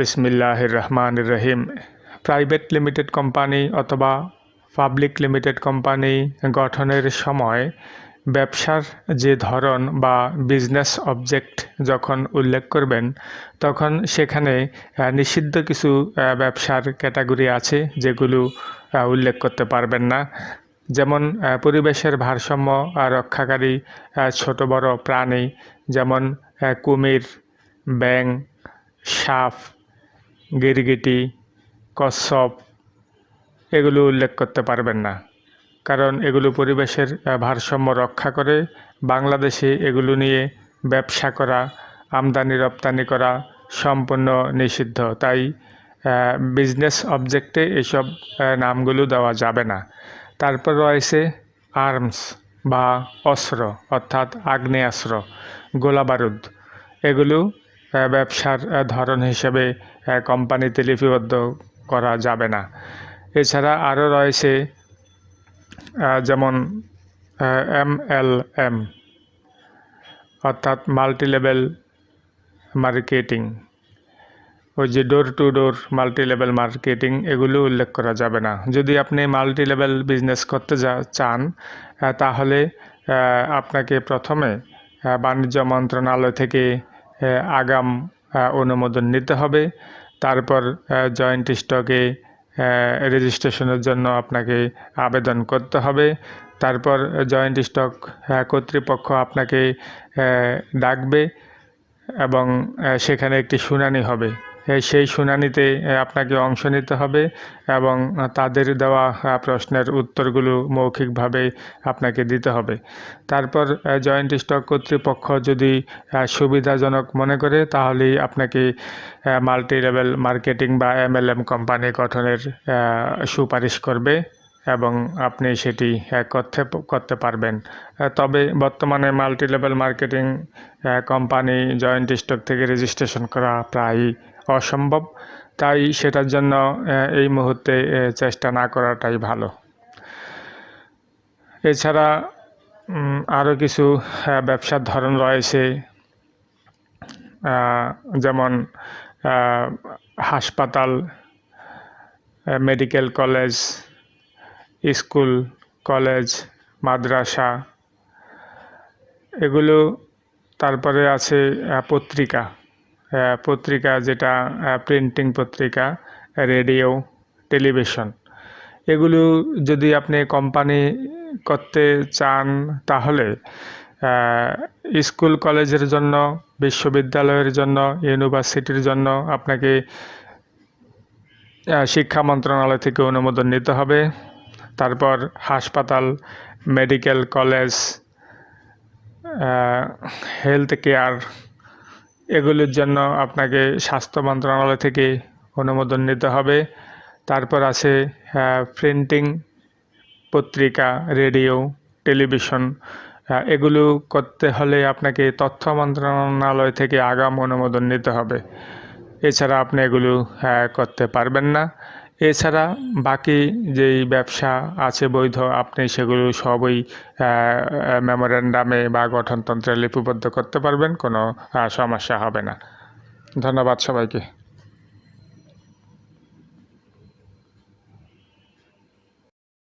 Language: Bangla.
বিসমিল্লাহির রহমানির রহিম। প্রাইভেট লিমিটেড কোম্পানি অথবা পাবলিক লিমিটেড কোম্পানি গঠনের সময় ব্যবসার যে ধরন বা বিজনেস অবজেক্ট যখন উল্লেখ করবেন, তখন সেখানে নিষিদ্ধ কিছু ব্যবসার ক্যাটাগরি আছে যেগুলো উল্লেখ করতে পারবেন না। যেমন পরিবেশের ভারসাম্য রক্ষাকারী ছোট বড় প্রাণী, যেমন কুমির, ব্যাঙ, সাপ, গিরগিটি, কচ্ছপ, এগুলো উল্লেখ করতে পারবেন না, কারণ এগুলো পরিবেশের ভারসাম্য রক্ষা করে। বাংলাদেশে এগুলো নিয়ে ব্যবসা করা, আমদানি রপ্তানি করা সম্পূর্ণ নিষিদ্ধ। তাই বিজনেস অবজেক্টে এসব নামগুলো দেওয়া যাবে না। তারপর রয়েছে আর্মস বা অস্ত্র, অর্থাৎ আগ্নেয়াস্ত্র, গোলাবারুদ। এগুলো ব্যবসার ধরন হিসেবে কোম্পানিতে লিপিবদ্ধ করা যাবে না। এছাড়া আরও রয়েছে যেমন MLM, অর্থাৎ মাল্টি লেভেল মার্কেটিং, ওই যে door to door multi level marketing, এগুলো উল্লেখ করা যাবে না। যদি আপনি মাল্টি লেভেল বিজনেস করতে চান, তাহলে আপনাকে প্রথমে বাণিজ্য মন্ত্রণালয় থেকে আগাম অনুমোদন নিতে হবে। তারপর জয়েন্ট স্টকে রেজিস্ট্রেশনের জন্য আপনাকে আবেদন করতে হবে। তারপর জয়েন্ট স্টক কর্তৃপক্ষ আপনাকে ডাকবে এবং সেখানে একটি শুনানি হবে। সেই শুনানিতে আপনাকে অংশ নিতে হবে এবং তাদের দেওয়া প্রশ্নের উত্তরগুলো মৌখিকভাবে আপনাকে দিতে হবে। তারপর জয়েন্ট স্টক কর্তৃপক্ষ যদি সুবিধাজনক মনে করে, তাহলেই আপনাকে মাল্টি লেভেল মার্কেটিং বা MLM কোম্পানি গঠনের সুপারিশ করবে এবং আপনি সেটি করতে পারবেন। তবে বর্তমানে multi level marketing company joint stock থেকে রেজিস্ট্রেশন করা প্রায় অসম্ভব। তাই সেটার জন্য এই মুহূর্তে চেষ্টা না করাটাই ভালো। এছাড়া আরও কিছু ব্যবসার ধরন রয়েছে, যেমন হাসপাতাল, মেডিকেল কলেজ, স্কুল, কলেজ, মাদ্রাসা, এগুলো। তারপরে আছে পত্রিকা, যেটা প্রিন্টিং পত্রিকা, রেডিও, টেলিভিশন। এগুলো যদি আপনি কোম্পানি করতে চান, তাহলে স্কুল কলেজের জন্য, বিশ্ববিদ্যালয়ের জন্য, ইউনিভার্সিটির জন্য আপনাকে শিক্ষা মন্ত্রণালয় থেকে অনুমোদন নিতে হবে। তারপর হাসপাতাল, মেডিকেল কলেজ, হেলথ কেয়ার, এগুলোর জন্য আপনাকে স্বাস্থ্য মন্ত্রণালয় থেকে অনুমোদন নিতে হবে। তারপর আছে প্রিন্টিং পত্রিকা, রেডিও, টেলিভিশন, এগুলো করতে হলে আপনাকে তথ্য মন্ত্রণালয় থেকে আগাম অনুমোদন নিতে হবে। এছাড়া আপনি এগুলো করতে পারবেন না। এছাড়া বাকি যেই ব্যবসা আছে বৈধ, আপনি সেগুলো সবই মেমোরেন্ডামে বা গঠনতন্ত্রে লিপিবদ্ধ করতে পারবেন, কোনো সমস্যা হবে না। ধন্যবাদ সবাইকে।